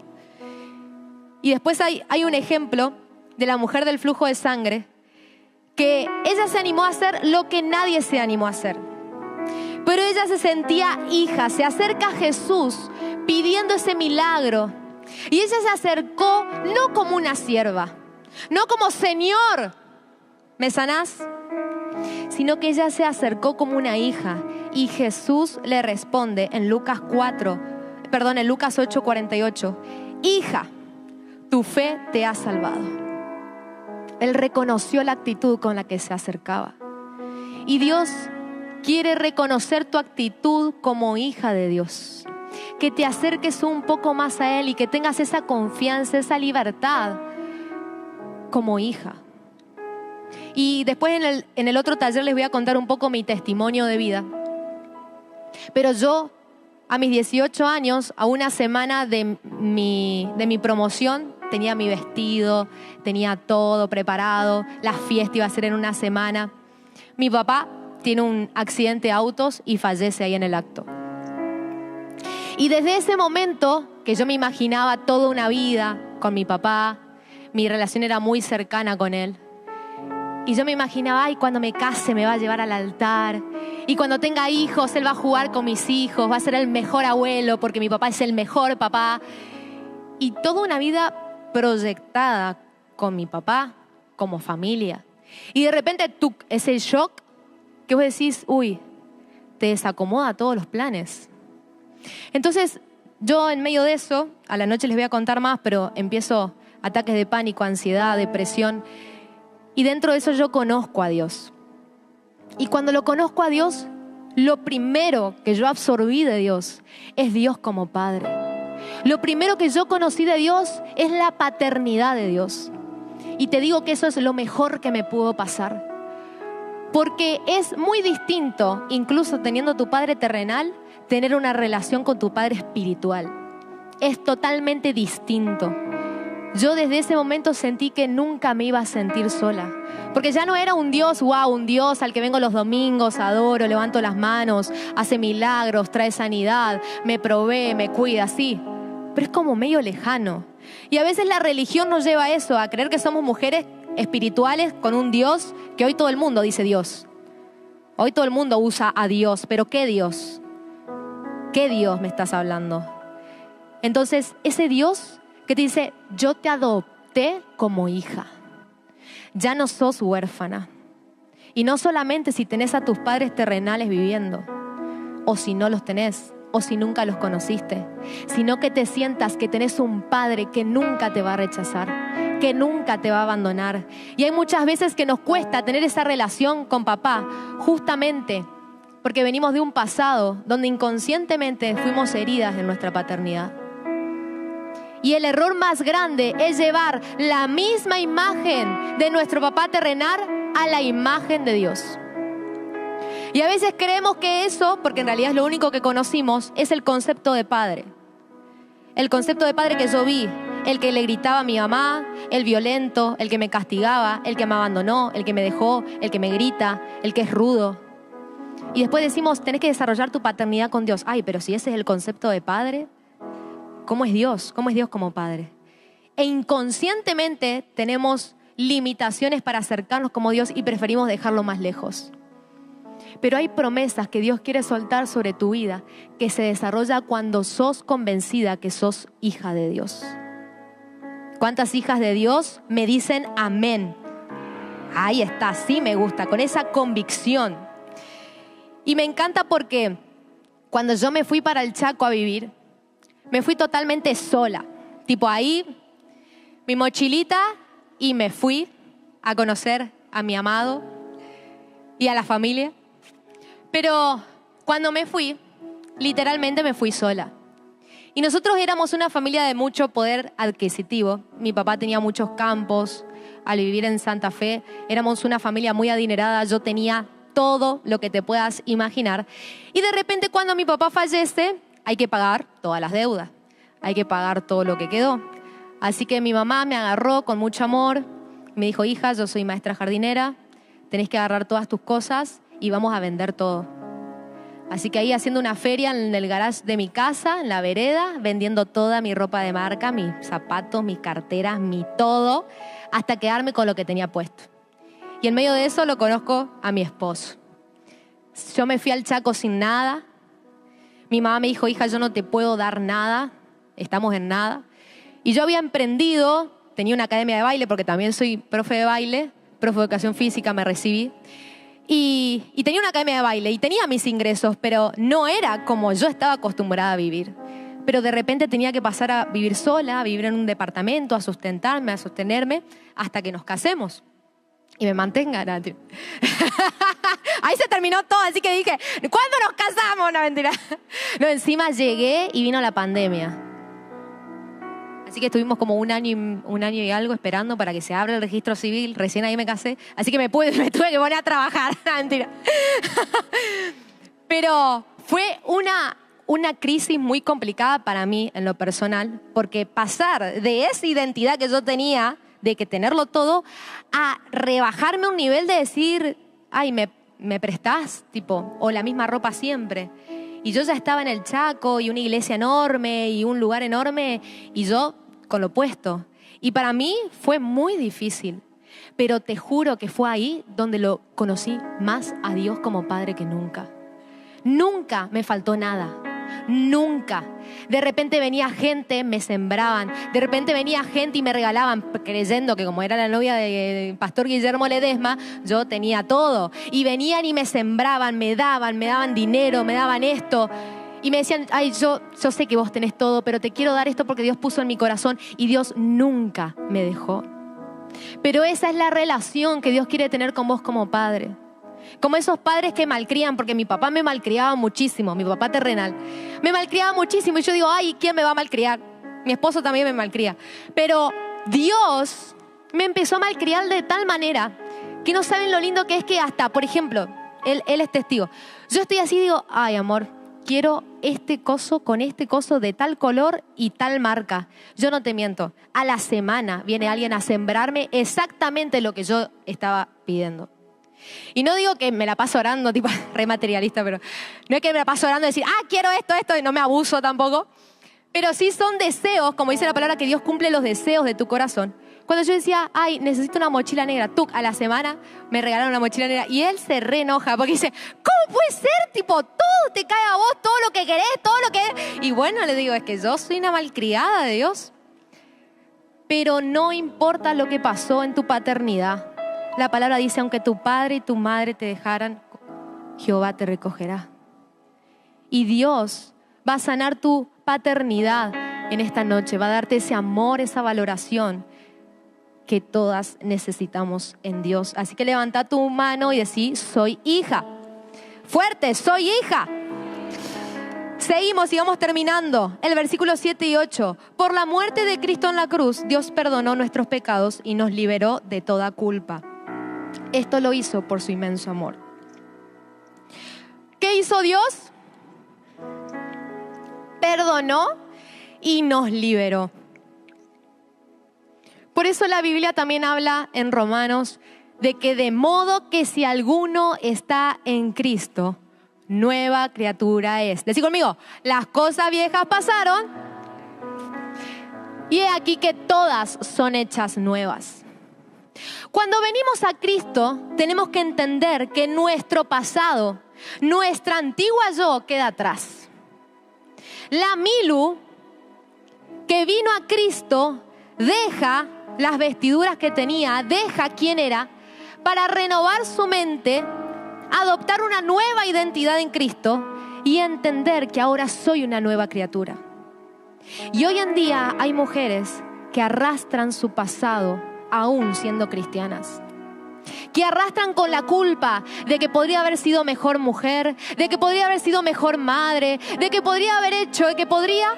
Y después hay un ejemplo de la mujer del flujo de sangre, que ella se animó a hacer lo que nadie se animó a hacer. Pero ella se sentía hija, se acerca a Jesús pidiendo ese milagro. Y ella se acercó no como una sierva, no como Señor, ¿me sanás? Sino que ella se acercó como una hija. Y Jesús le responde en Lucas 8:48, hija, tu fe te ha salvado. Él reconoció la actitud con la que se acercaba. Y Dios quiere reconocer tu actitud como hija de Dios. Que te acerques un poco más a Él y que tengas esa confianza, esa libertad como hija. Y después en el otro taller les voy a contar un poco mi testimonio de vida. Pero yo, a mis 18 años, a una semana de mi promoción, tenía mi vestido, tenía todo preparado, la fiesta iba a ser en una semana. Mi papá tiene un accidente de autos y fallece ahí en el acto. Y desde ese momento, que yo me imaginaba toda una vida con mi papá, mi relación era muy cercana con él. Y yo me imaginaba, ay, cuando me case me va a llevar al altar. Y cuando tenga hijos, él va a jugar con mis hijos, va a ser el mejor abuelo porque mi papá es el mejor papá. Y toda una vida proyectada con mi papá, como familia. Y de repente ese shock que vos decís, uy, te desacomoda todos los planes. Entonces, yo en medio de eso, a la noche les voy a contar más, pero empiezo ataques de pánico, ansiedad, depresión. Y dentro de eso yo conozco a Dios. Y cuando lo conozco a Dios, lo primero que yo absorbí de Dios es Dios como Padre. Lo primero que yo conocí de Dios es la paternidad de Dios. Y te digo que eso es lo mejor que me pudo pasar. Porque es muy distinto, incluso teniendo tu padre terrenal, tener una relación con tu padre espiritual. Es totalmente distinto. Yo desde ese momento sentí que nunca me iba a sentir sola. Porque ya no era un Dios, wow, un Dios al que vengo los domingos, adoro, levanto las manos, hace milagros, trae sanidad, me provee, me cuida, sí. Pero es como medio lejano. Y a veces la religión nos lleva a eso, a creer que somos mujeres espirituales con un Dios que hoy todo el mundo dice Dios. Hoy todo el mundo usa a Dios, pero ¿qué Dios? ¿Qué Dios me estás hablando? Entonces, ese Dios que te dice, yo te adopté como hija. Ya no sos huérfana. Y no solamente si tenés a tus padres terrenales viviendo, o si no los tenés, o si nunca los conociste, sino que te sientas que tenés un padre que nunca te va a rechazar, que nunca te va a abandonar. Y hay muchas veces que nos cuesta tener esa relación con papá, justamente porque venimos de un pasado donde inconscientemente fuimos heridas en nuestra paternidad. Y el error más grande es llevar la misma imagen de nuestro papá terrenal a la imagen de Dios. Y a veces creemos que eso, porque en realidad es lo único que conocimos, es el concepto de padre. El concepto de padre que yo vi, el que le gritaba a mi mamá, el violento, el que me castigaba, el que me abandonó, el que me dejó, el que me grita, el que es rudo. Y después decimos, tenés que desarrollar tu paternidad con Dios. Ay, pero si ese es el concepto de padre, ¿cómo es Dios? ¿Cómo es Dios como padre? E inconscientemente tenemos limitaciones para acercarnos como Dios y preferimos dejarlo más lejos. Pero hay promesas que Dios quiere soltar sobre tu vida que se desarrolla cuando sos convencida que sos hija de Dios. ¿Cuántas hijas de Dios me dicen amén? Ahí está, sí me gusta, con esa convicción. Y me encanta porque cuando yo me fui para el Chaco a vivir, me fui totalmente sola. Tipo ahí, mi mochilita, y me fui a conocer a mi amado y a la familia. Pero cuando me fui, literalmente me fui sola. Y nosotros éramos una familia de mucho poder adquisitivo. Mi papá tenía muchos campos. Al vivir en Santa Fe, éramos una familia muy adinerada. Yo tenía todo lo que te puedas imaginar. Y de repente, cuando mi papá fallece, hay que pagar todas las deudas. Hay que pagar todo lo que quedó. Así que mi mamá me agarró con mucho amor. Me dijo, hija, yo soy maestra jardinera. Tenés que agarrar todas tus cosas y vamos a vender todo. Así que ahí haciendo una feria en el garage de mi casa, en la vereda, vendiendo toda mi ropa de marca, mis zapatos, mis carteras, mi todo, hasta quedarme con lo que tenía puesto. Y en medio de eso lo conozco a mi esposo. Yo me fui al Chaco sin nada. Mi mamá me dijo, hija, yo no te puedo dar nada, estamos en nada. Y yo había emprendido, tenía una academia de baile, porque también soy profe de baile, profe de educación física, me recibí. Y tenía una academia de baile y tenía mis ingresos, pero no era como yo estaba acostumbrada a vivir. Pero de repente tenía que pasar a vivir sola, a vivir en un departamento, a sustentarme, a sostenerme, hasta que nos casemos. Y me mantengan. Ahí se terminó todo, así que dije, ¿cuándo nos casamos? No, mentira. No, encima llegué y vino la pandemia. Así que estuvimos como un año y algo esperando para que se abra el registro civil. Recién ahí me casé. Así que me tuve que poner a trabajar. Mentira. Pero fue una crisis muy complicada para mí en lo personal, porque pasar de esa identidad que yo tenía, de que tenerlo todo, a rebajarme a un nivel de decir, ay, me prestás, tipo, o la misma ropa siempre. Y yo ya estaba en el Chaco y una iglesia enorme y un lugar enorme y yo con lo opuesto. Y para mí fue muy difícil, pero te juro que fue ahí donde lo conocí más a Dios como Padre que nunca. Nunca me faltó nada. Nunca. De repente venía gente, me sembraban. De repente venía gente y me regalaban, creyendo que como era la novia del pastor Guillermo Ledesma, yo tenía todo. Y venían y me sembraban, me daban dinero, me daban esto. Y me decían, ay, yo sé que vos tenés todo, pero te quiero dar esto porque Dios puso en mi corazón. Y Dios nunca me dejó. Pero esa es la relación que Dios quiere tener con vos como padre. Como esos padres que malcrían, porque mi papá me malcriaba muchísimo, mi papá terrenal. Me malcriaba muchísimo y yo digo, ay, ¿quién me va a malcriar? Mi esposo también me malcría. Pero Dios me empezó a malcriar de tal manera que no saben lo lindo que es que hasta, por ejemplo, él es testigo. Yo estoy así y digo, ay, amor, quiero este coso con este coso de tal color y tal marca. Yo no te miento. A la semana viene alguien a sembrarme exactamente lo que yo estaba pidiendo. Y no digo que me la paso orando, tipo re materialista, pero no es que me la paso orando y decir, quiero esto, y no me abuso tampoco. Pero sí son deseos, como dice la palabra, que Dios cumple los deseos de tu corazón. Cuando yo decía, ay, necesito una mochila negra, a la semana me regalaron una mochila negra. Y él se re enoja porque dice, ¿cómo puede ser? Tipo, todo te cae a vos, todo lo que querés, todo lo que... Y bueno, le digo, es que yo soy una malcriada de Dios. Pero no importa lo que pasó en tu paternidad. La palabra dice, aunque tu padre y tu madre te dejaran, Jehová te recogerá. Y Dios va a sanar tu paternidad en esta noche, va a darte ese amor, esa valoración que todas necesitamos en Dios. Así que levanta tu mano y decí, soy hija. Fuerte, soy hija. Seguimos y vamos terminando. El versículo 7 y 8. Por la muerte de Cristo en la cruz, Dios perdonó nuestros pecados y nos liberó de toda culpa. Esto lo hizo por su inmenso amor. ¿Qué hizo Dios? Perdonó y nos liberó. Por eso la Biblia también habla en Romanos de que de modo que si alguno está en Cristo, nueva criatura es. Decí conmigo, las cosas viejas pasaron y he aquí que todas son hechas nuevas. Cuando venimos a Cristo, tenemos que entender que nuestro pasado, nuestra antigua yo, queda atrás. La Milu, que vino a Cristo, deja las vestiduras que tenía, deja quién era, para renovar su mente, adoptar una nueva identidad en Cristo y entender que ahora soy una nueva criatura. Y hoy en día hay mujeres que arrastran su pasado aún siendo cristianas, que arrastran con la culpa de que podría haber sido mejor mujer, de que podría haber sido mejor madre, de que podría haber hecho, de que podría,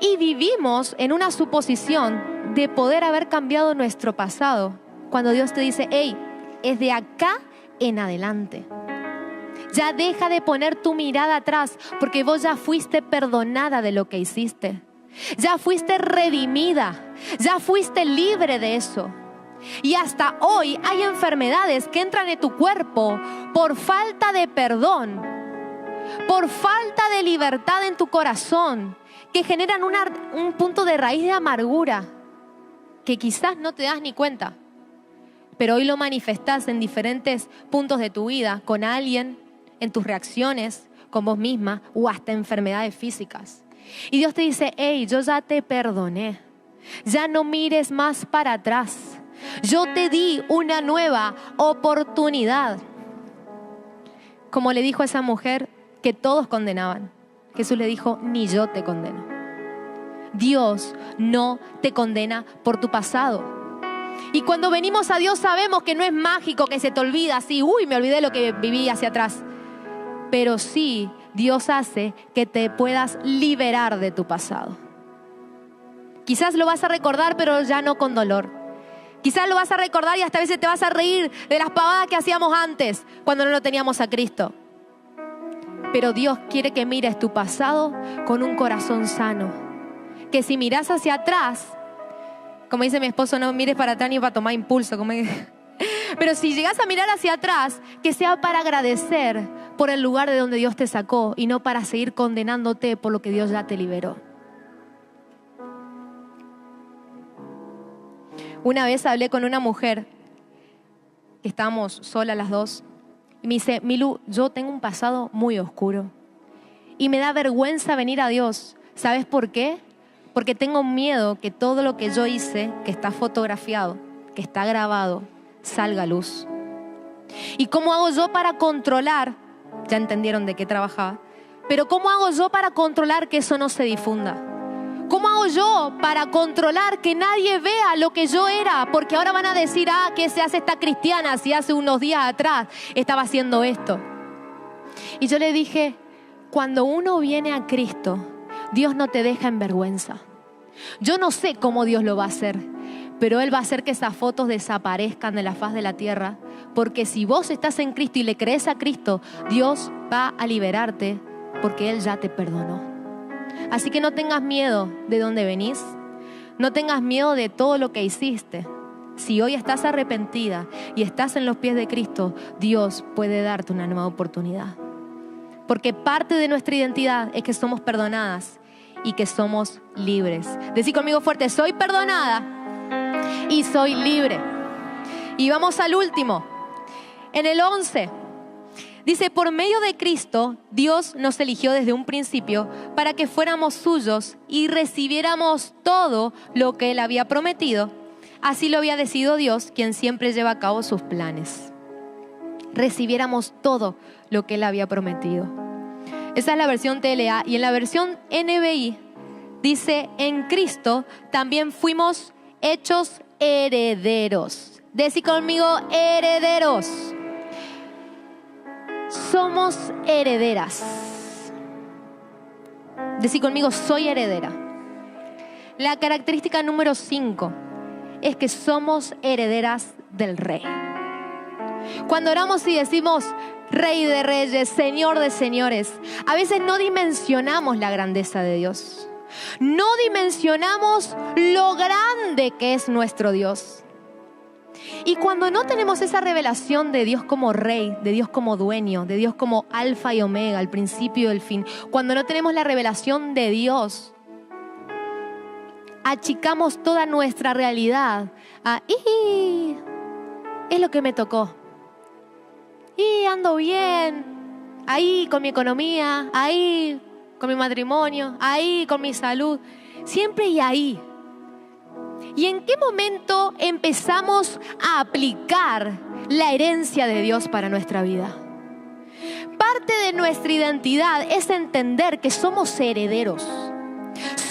Y vivimos en una suposición de poder haber cambiado nuestro pasado, cuando Dios te dice, hey, es de acá en adelante. Ya deja de poner tu mirada atrás, porque vos ya fuiste perdonada de lo que hiciste. Ya fuiste redimida, ya fuiste libre de eso. Y hasta hoy hay enfermedades que entran en tu cuerpo por falta de perdón, por falta de libertad en tu corazón, que generan un punto de raíz de amargura que quizás no te das ni cuenta, pero hoy lo manifestás en diferentes puntos de tu vida, con alguien, en tus reacciones, con vos misma o hasta enfermedades físicas. Y Dios te dice, hey, yo ya te perdoné, ya no mires más para atrás, yo te di una nueva oportunidad. Como le dijo a esa mujer que todos condenaban, Jesús le dijo, ni yo te condeno. Dios no te condena por tu pasado. Y cuando venimos a Dios sabemos que no es mágico, que se te olvida así, uy, me olvidé lo que viví hacia atrás. Pero sí, Dios hace que te puedas liberar de tu pasado. Quizás lo vas a recordar, pero ya no con dolor. Quizás lo vas a recordar y hasta a veces te vas a reír de las pavadas que hacíamos antes, cuando no lo teníamos a Cristo. Pero Dios quiere que mires tu pasado con un corazón sano. Que si miras hacia atrás, como dice mi esposo, no mires para atrás ni para tomar impulso. Pero si llegas a mirar hacia atrás, que sea para agradecer por el lugar de donde Dios te sacó y no para seguir condenándote por lo que Dios ya te liberó. Una vez hablé con una mujer, que estábamos solas las dos, y me dice, Milu, yo tengo un pasado muy oscuro y me da vergüenza venir a Dios. ¿Sabes por qué? Porque tengo miedo que todo lo que yo hice, que está fotografiado, que está grabado, salga a luz. ¿Y cómo hago yo para controlar? Ya entendieron de qué trabajaba. Pero ¿cómo hago yo para controlar que eso no se difunda? ¿Cómo hago yo para controlar que nadie vea lo que yo era? Porque ahora van a decir, ¿qué se hace esta cristiana si hace unos días atrás estaba haciendo esto? Y yo le dije, cuando uno viene a Cristo, Dios no te deja en vergüenza. Yo no sé cómo Dios lo va a hacer, pero Él va a hacer que esas fotos desaparezcan de la faz de la tierra, porque si vos estás en Cristo y le crees a Cristo, Dios va a liberarte porque Él ya te perdonó. Así que no tengas miedo de dónde venís, no tengas miedo de todo lo que hiciste. Si hoy estás arrepentida y estás en los pies de Cristo, Dios puede darte una nueva oportunidad. Porque parte de nuestra identidad es que somos perdonadas y que somos libres. Decí conmigo fuerte, soy perdonada y soy libre. Y vamos al último. En el 11, dice, por medio de Cristo, Dios nos eligió desde un principio para que fuéramos suyos y recibiéramos todo lo que Él había prometido. Así lo había decidido Dios, quien siempre lleva a cabo sus planes. Recibiéramos todo lo que Él había prometido. Esa es la versión TLA. Y en la versión NBI dice, en Cristo también fuimos hechos herederos. Decí conmigo, herederos. Somos herederas. Decí conmigo, soy heredera. La característica número 5 es que somos herederas del Rey. Cuando oramos y decimos Rey de Reyes, Señor de Señores, a veces no dimensionamos la grandeza de Dios. No dimensionamos lo grande que es nuestro Dios. Y cuando no tenemos esa revelación de Dios como Rey, de Dios como Dueño, de Dios como Alfa y Omega, el principio y el fin, cuando no tenemos la revelación de Dios, achicamos toda nuestra realidad a es lo que me tocó. Y ando bien, ahí con mi economía, ahí con mi matrimonio, ahí con mi salud, siempre y ahí. ¿Y en qué momento empezamos a aplicar la herencia de Dios para nuestra vida? Parte de nuestra identidad es entender que somos herederos.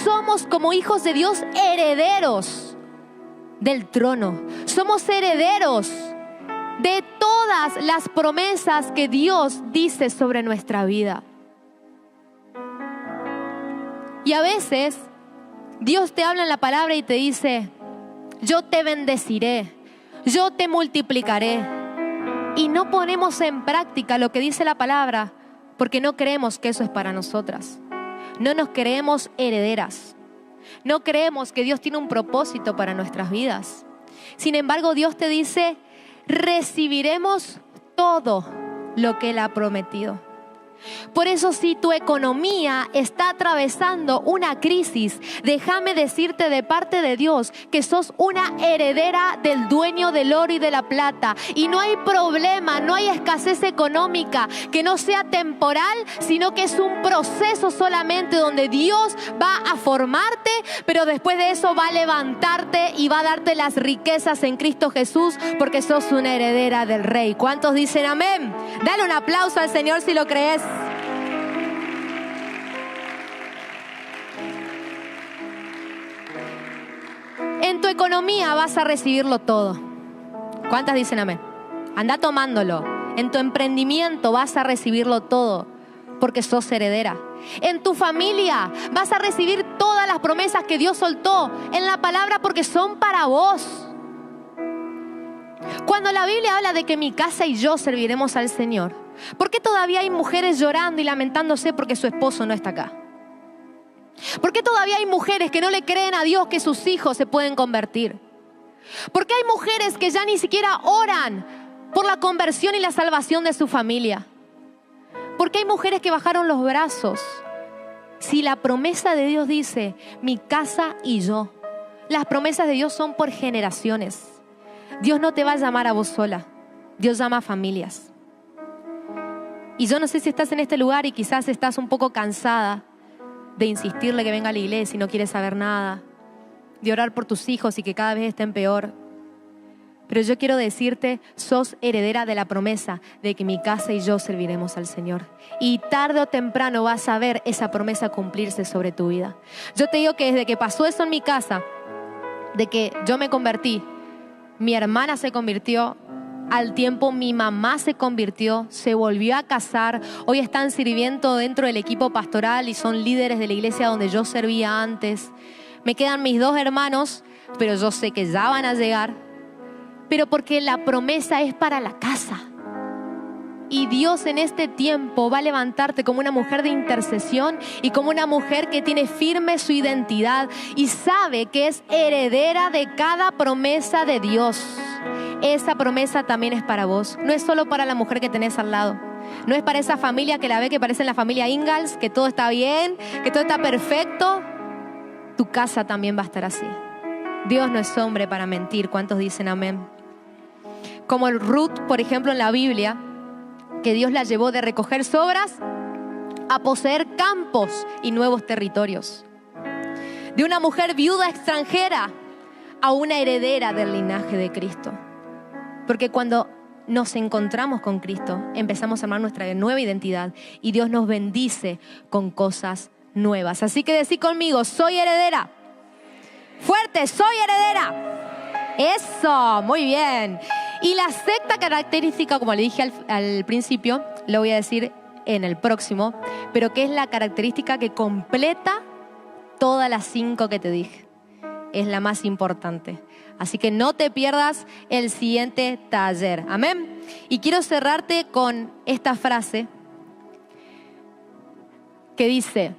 Somos como hijos de Dios herederos del trono. Somos herederos de todas las promesas que Dios dice sobre nuestra vida. Y a veces Dios te habla en la palabra y te dice: yo te bendeciré, yo te multiplicaré. Y no ponemos en práctica lo que dice la palabra porque no creemos que eso es para nosotras. No nos creemos herederas. No creemos que Dios tiene un propósito para nuestras vidas. Sin embargo, Dios te dice: recibiremos todo lo que Él ha prometido. Por eso, si tu economía está atravesando una crisis, déjame decirte de parte de Dios que sos una heredera del dueño del oro y de la plata. Y no hay problema, no hay escasez económica que no sea temporal, sino que es un proceso solamente donde Dios va a formarte, pero después de eso va a levantarte y va a darte las riquezas en Cristo Jesús, porque sos una heredera del Rey. ¿Cuántos dicen amén? Dale un aplauso al Señor si lo crees. En tu economía vas a recibirlo todo. ¿Cuántas dicen amén? Anda tomándolo. En tu emprendimiento vas a recibirlo todo, porque sos heredera. En tu familia vas a recibir todas las promesas que Dios soltó en la palabra, porque son para vos. Cuando la Biblia habla de que mi casa y yo serviremos al Señor, ¿por qué todavía hay mujeres llorando y lamentándose porque su esposo no está acá? ¿Por qué todavía hay mujeres que no le creen a Dios que sus hijos se pueden convertir? ¿Por qué hay mujeres que ya ni siquiera oran por la conversión y la salvación de su familia? ¿Por qué hay mujeres que bajaron los brazos? Si la promesa de Dios dice: mi casa y yo. Las promesas de Dios son por generaciones. Dios no te va a llamar a vos sola. Dios llama a familias. Y yo no sé si estás en este lugar y quizás estás un poco cansada de insistirle que venga a la iglesia y no quieres saber nada, de orar por tus hijos y que cada vez estén peor. Pero yo quiero decirte: sos heredera de la promesa de que mi casa y yo serviremos al Señor. Y tarde o temprano vas a ver esa promesa cumplirse sobre tu vida. Yo te digo que desde que pasó eso en mi casa, de que yo me convertí, mi hermana se convirtió, al tiempo mi mamá se convirtió, se volvió a casar, hoy están sirviendo dentro del equipo pastoral y son líderes de la iglesia donde yo servía antes. Me quedan mis 2 hermanos, pero yo sé que ya van a llegar, pero porque la promesa es para la casa. Y Dios en este tiempo va a levantarte como una mujer de intercesión y como una mujer que tiene firme su identidad y sabe que es heredera de cada promesa de Dios. Esa promesa también es para vos. No es solo para la mujer que tenés al lado. No es para esa familia que la ve que parece la familia Ingalls, que todo está bien, que todo está perfecto. Tu casa también va a estar así. Dios no es hombre para mentir. ¿Cuántos dicen amén? Como Ruth, por ejemplo, en la Biblia, que Dios la llevó de recoger sobras a poseer campos y nuevos territorios. De una mujer viuda extranjera a una heredera del linaje de Cristo. Porque cuando nos encontramos con Cristo, empezamos a armar nuestra nueva identidad y Dios nos bendice con cosas nuevas. Así que decí conmigo: soy heredera. Fuerte, soy heredera. Eso, muy bien. Y la sexta característica, como le dije al principio, lo voy a decir en el próximo, pero que es la característica que completa todas las 5 que te dije. Es la más importante. Así que no te pierdas el siguiente taller. Amén. Y quiero cerrarte con esta frase que dice: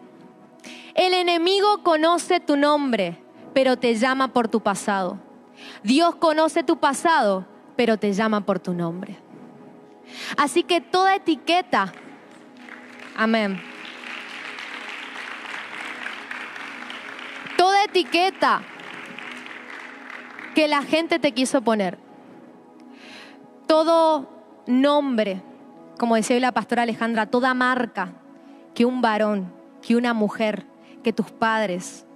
el enemigo conoce tu nombre, pero te llama por tu pasado. Dios conoce tu pasado, pero te llama por tu nombre. Así que toda etiqueta, amén, toda etiqueta que la gente te quiso poner, todo nombre, como decía hoy la pastora Alejandra, toda marca que un varón, que una mujer, que tus padres,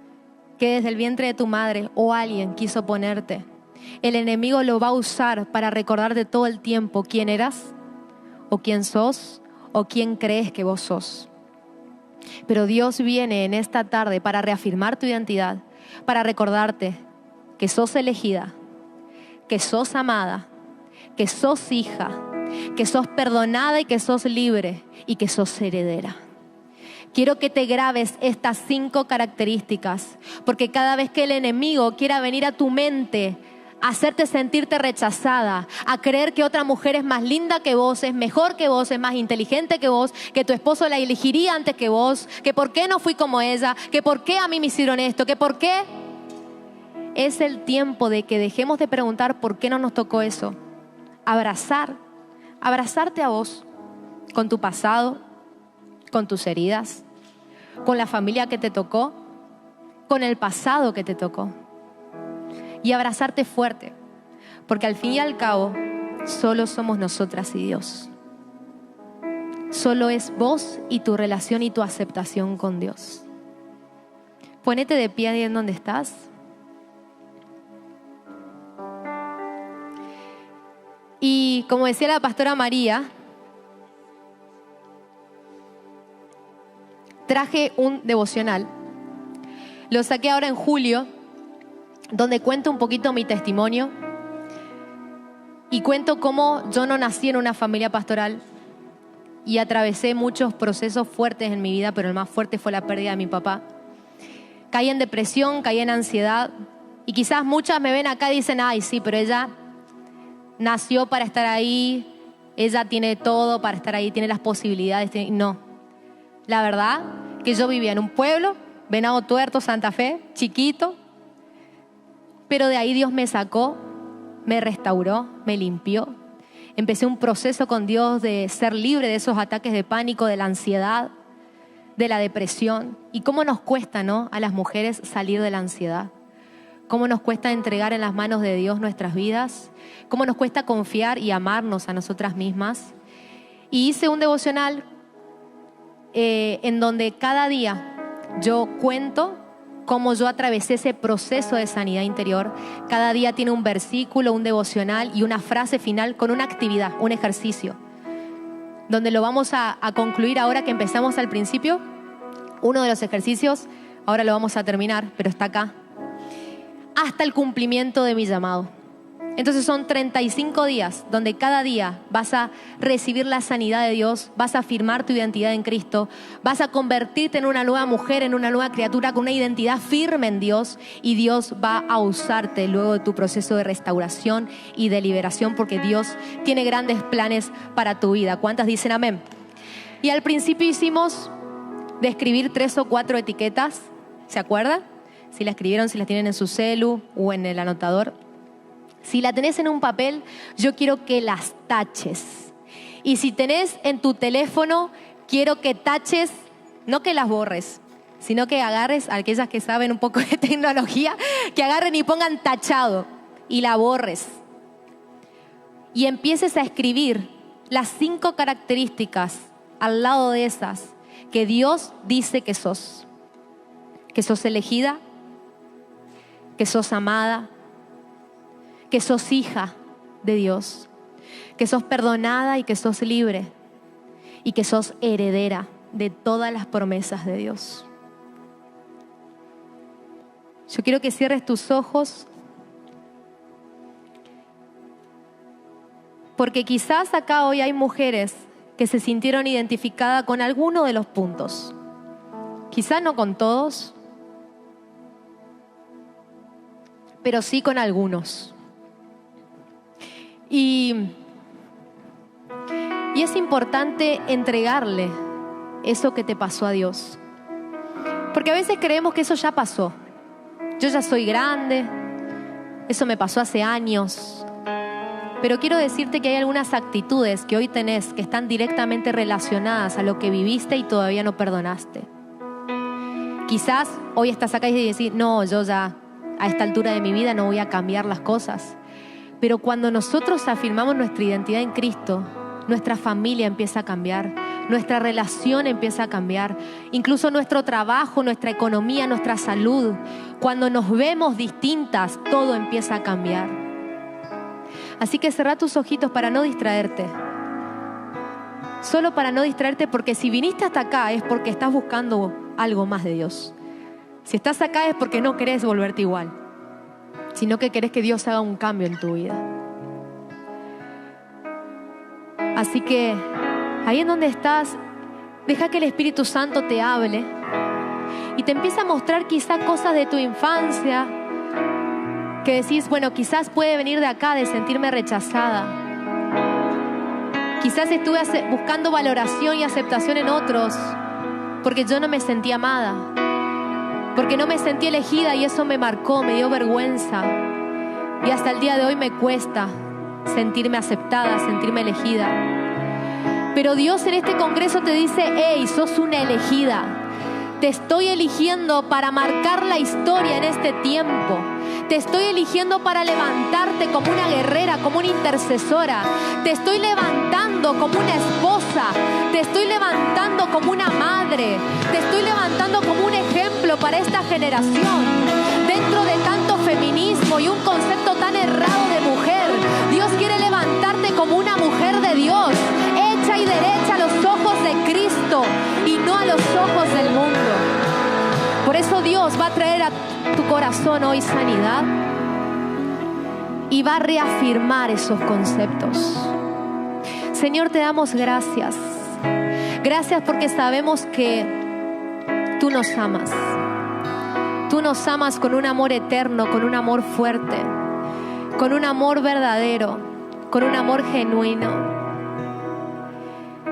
que desde el vientre de tu madre o alguien quiso ponerte, el enemigo lo va a usar para recordarte todo el tiempo quién eras, o quién sos, o quién crees que vos sos. Pero Dios viene en esta tarde para reafirmar tu identidad, para recordarte que sos elegida, que sos amada, que sos hija, que sos perdonada y que sos libre y que sos heredera. Quiero que te grabes estas 5 características, porque cada vez que el enemigo quiera venir a tu mente, a hacerte sentirte rechazada, a creer que otra mujer es más linda que vos, es mejor que vos, es más inteligente que vos, que tu esposo la elegiría antes que vos, que por qué no fui como ella, que por qué a mí me hicieron esto, que por qué. Es el tiempo de que dejemos de preguntar por qué no nos tocó eso. Abrazarte a vos, con tu pasado, con tus heridas, con la familia que te tocó, con el pasado que te tocó. Y abrazarte fuerte, porque al fin y al cabo, solo somos nosotras y Dios. Solo es vos y tu relación y tu aceptación con Dios. Ponete de pie ahí en donde estás. Y como decía la pastora María, traje un devocional. Lo saqué ahora en julio, donde cuento un poquito mi testimonio y cuento cómo yo no nací en una familia pastoral y atravesé muchos procesos fuertes en mi vida, pero el más fuerte fue la pérdida de mi papá. Caí en depresión, caí en ansiedad y quizás muchas me ven acá y dicen, ay sí, pero ella nació para estar ahí, ella tiene todo para estar ahí, tiene las posibilidades. No, la verdad que yo vivía en un pueblo, Venado Tuerto, Santa Fe, chiquito, pero de ahí Dios me sacó, me restauró, me limpió. Empecé un proceso con Dios de ser libre de esos ataques de pánico, de la ansiedad, de la depresión. Y cómo nos cuesta, ¿no?, a las mujeres salir de la ansiedad. Cómo nos cuesta entregar en las manos de Dios nuestras vidas. Cómo nos cuesta confiar y amarnos a nosotras mismas. Y hice un devocional en donde cada día yo cuento cómo yo atravesé ese proceso de sanidad interior. Cada día tiene un versículo, un devocional y una frase final con una actividad, un ejercicio, donde lo vamos a concluir ahora que empezamos al principio. Uno de los ejercicios, ahora lo vamos a terminar, pero está acá. Hasta el cumplimiento de mi llamado. Entonces son 35 días donde cada día vas a recibir la sanidad de Dios, vas a afirmar tu identidad en Cristo, vas a convertirte en una nueva mujer, en una nueva criatura con una identidad firme en Dios, y Dios va a usarte luego de tu proceso de restauración y de liberación, porque Dios tiene grandes planes para tu vida. ¿Cuántas dicen amén? Y al principio hicimos de escribir 3 o 4 etiquetas, ¿se acuerdan? Si la escribieron, si las tienen en su celu o en el anotador. Si la tenés en un papel, yo quiero que las taches. Y si tenés en tu teléfono, quiero que taches, no que las borres, sino que agarres, a aquellas que saben un poco de tecnología, que agarren y pongan tachado y la borres. Y empieces a escribir las 5 características al lado de esas que Dios dice que sos. Que sos elegida, que sos amada, que sos hija de Dios, que sos perdonada y que sos libre y que sos heredera de todas las promesas de Dios. Yo quiero que cierres tus ojos, porque quizás acá hoy hay mujeres que se sintieron identificadas con alguno de los puntos. Quizás no con todos, pero sí con algunos. Y es importante entregarle eso que te pasó a Dios. Porque a veces creemos que eso ya pasó. Yo ya soy grande, eso me pasó hace años. Pero quiero decirte que hay algunas actitudes que hoy tenés que están directamente relacionadas a lo que viviste y todavía no perdonaste. Quizás hoy estás acá y decís, no, yo ya a esta altura de mi vida no voy a cambiar las cosas. Pero cuando nosotros afirmamos nuestra identidad en Cristo, nuestra familia empieza a cambiar, nuestra relación empieza a cambiar, incluso nuestro trabajo, nuestra economía, nuestra salud. Cuando nos vemos distintas, todo empieza a cambiar. Así que cerrá tus ojitos para no distraerte. Solo para no distraerte, porque si viniste hasta acá es porque estás buscando algo más de Dios. Si estás acá es porque no querés volverte igual, sino que querés que Dios haga un cambio en tu vida. Así que ahí en donde estás, Deja que el Espíritu Santo te hable y te empieza a mostrar quizás cosas de tu infancia que decís, bueno, quizás puede venir de acá, de sentirme rechazada. Quizás estuve buscando valoración y aceptación en otros porque yo no me sentía amada, porque no me sentí elegida, y eso me marcó, me dio vergüenza. Y hasta el día de hoy me cuesta sentirme aceptada, sentirme elegida. Pero Dios en este congreso te dice, hey, sos una elegida. Te estoy eligiendo para marcar la historia en este tiempo. Te estoy eligiendo para levantarte como una guerrera, como una intercesora. Te estoy levantando como una esposa. Te estoy levantando como una madre. Te estoy levantando como un ejemplo para esta generación. Dentro de tanto feminismo y un concepto tan errado de mujer, Dios quiere levantarte como una mujer de Dios, hecha y derecha a los ojos de Cristo y no a los ojos del mundo. Por eso Dios va a traer a tu corazón hoy sanidad y va a reafirmar esos conceptos. Señor, te damos gracias. Gracias porque sabemos que tú nos amas. Tú nos amas con un amor eterno, con un amor fuerte, con un amor verdadero, con un amor genuino.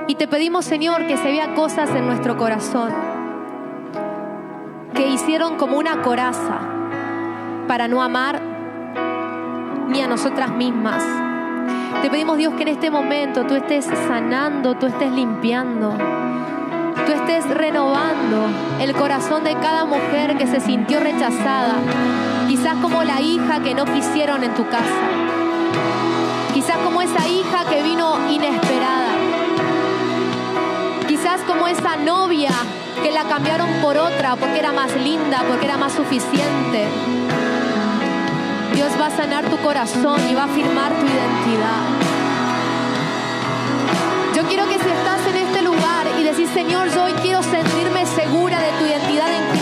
Y te pedimos, Señor, que si había cosas en nuestro corazón que hicieron como una coraza para no amar ni a nosotras mismas, te pedimos, Dios, que en este momento tú estés sanando, tú estés limpiando, tú estés renovando el corazón de cada mujer que se sintió rechazada, quizás como la hija que no quisieron en tu casa, quizás como esa hija que vino inesperada, quizás como esa novia que la cambiaron por otra porque era más linda, porque era más suficiente. Dios va a sanar tu corazón y va a afirmar tu identidad. Yo quiero que si estás en este lugar y decís, Señor, yo hoy quiero sentirme segura de tu identidad en Cristo,